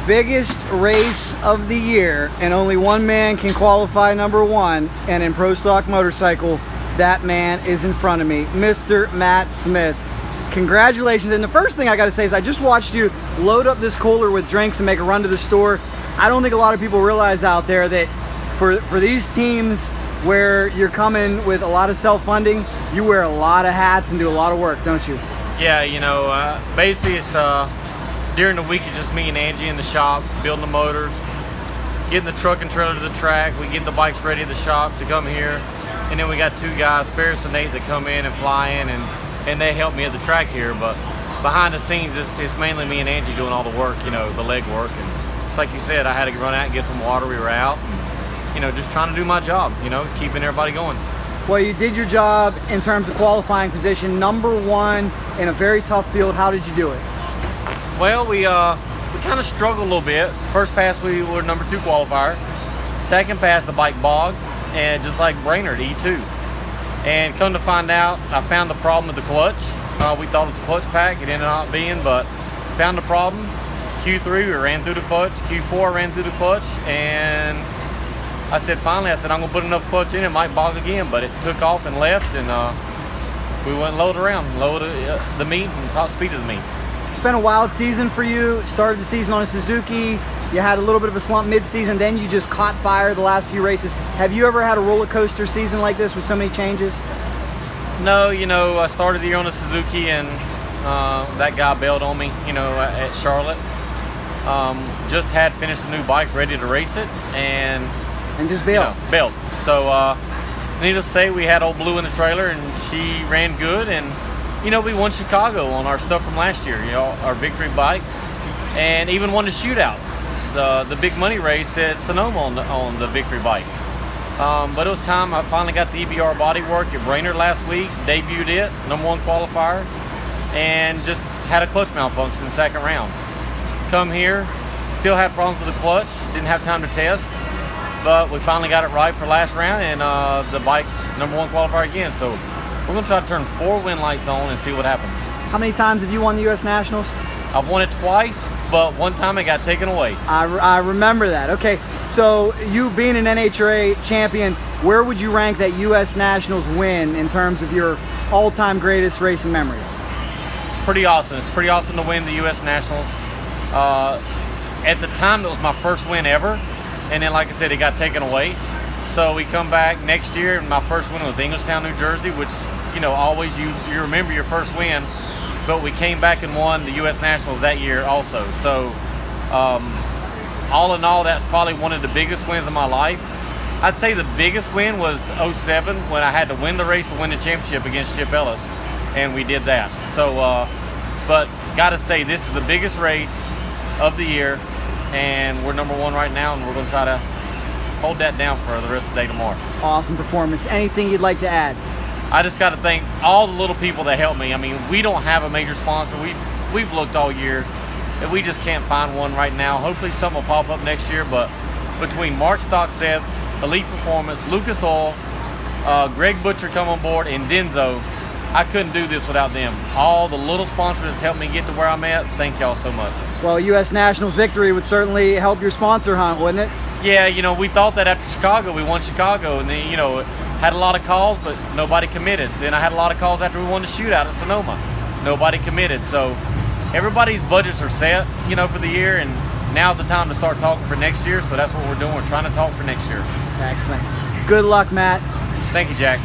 biggest race of the year, and only one man can qualify number one, and in Pro Stock Motorcycle, that man is in front of me, Mr. Matt Smith. Congratulations. And the first thing I got to say is I just watched you load up this cooler with drinks and make a run to the store. I don't think a lot of people realize out there that for these teams where you're coming with a lot of self-funding, you wear a lot of hats and do a lot of work, don't you? Yeah, you know, basically it's during the week it's just me and Angie in the shop building the motors, getting the truck and trailer to the track. We get the bikes ready at the shop to come here, and then we got two guys, Ferris and Nate, that come in and fly in, and they help me at the track here. But behind the scenes, it's mainly me and Angie doing all the work, you know, the leg work. And it's like you said, I had to run out and get some water. We were out, and, you know, just trying to do my job, you know, keeping everybody going. Well, you did your job in terms of qualifying position, number one in a very tough field. How did you do it? Well, we kind of struggled a little bit. First pass, we were number 2 qualifier. Second pass, the bike bogged, and just like Brainerd, E2. And come to find out, I found the problem with the clutch. We thought it was a clutch pack. It ended up being, but found the problem. Q3, we ran through the clutch. Q4, I ran through the clutch, and I said, finally, I'm going to put enough clutch in, it might bog again, but it took off and left, and we went load around, load the meat and top speed of the meat. It's been a wild season for you. Started the season on a Suzuki. You had a little bit of a slump mid-season, then you just caught fire the last few races. Have you ever had a roller coaster season like this with so many changes? No, you know, I started the year on a Suzuki, and that guy bailed on me, you know, at Charlotte. Just had finished a new bike, ready to race it, and just bailed. You know, bailed. So, needless to say, we had old Blue in the trailer, and she ran good, and you know, we won Chicago on our stuff from last year, you know, our victory bike, and even won the shootout, the big money race at Sonoma on the victory bike. But it was time. I finally got the EBR bodywork at Brainerd last week, debuted it, number 1 qualifier, and just had a clutch malfunction in the second round. Come here, still had problems with the clutch, didn't have time to test, but we finally got it right for last round, and the bike number 1 qualifier again. So we're going to try to turn 4 wind lights on and see what happens. How many times have you won the U.S. Nationals? I've won it twice, but one time it got taken away. I remember that. Okay, so you being an NHRA champion, where would you rank that U.S. Nationals win in terms of your all-time greatest racing memories? It's pretty awesome. It's pretty awesome to win the U.S. Nationals. At the time, it was my first win ever, and then, like I said, it got taken away. So we come back next year, and my first win was Englishtown, New Jersey, which, you know, always you remember your first win, but we came back and won the U.S. Nationals that year also. So all in all, that's probably one of the biggest wins of my life. I'd say the biggest win was 07 when I had to win the race to win the championship against Chip Ellis, and we did that. So, but gotta say, this is the biggest race of the year, and we're number 1 right now, and we're gonna try to hold that down for the rest of the day tomorrow. Awesome performance. Anything you'd like to add? I just got to thank all the little people that helped me. I mean, we don't have a major sponsor. We've looked all year, and we just can't find one right now. Hopefully something will pop up next year, but between Mark Stockseth, Elite Performance, Lucas Oil, Greg Butcher come on board, and Denzo, I couldn't do this without them. All the little sponsors that's helped me get to where I'm at, thank y'all so much. Well, U.S. Nationals victory would certainly help your sponsor hunt, wouldn't it? Yeah, you know, we thought that after Chicago, we won Chicago, and then, you know, had a lot of calls, but nobody committed. Then I had a lot of calls after we won the shootout at Sonoma. Nobody committed. So everybody's budgets are set, you know, for the year, and now's the time to start talking for next year. So that's what we're doing. We're trying to talk for next year. Excellent. Good luck, Matt. Thank you, Jack.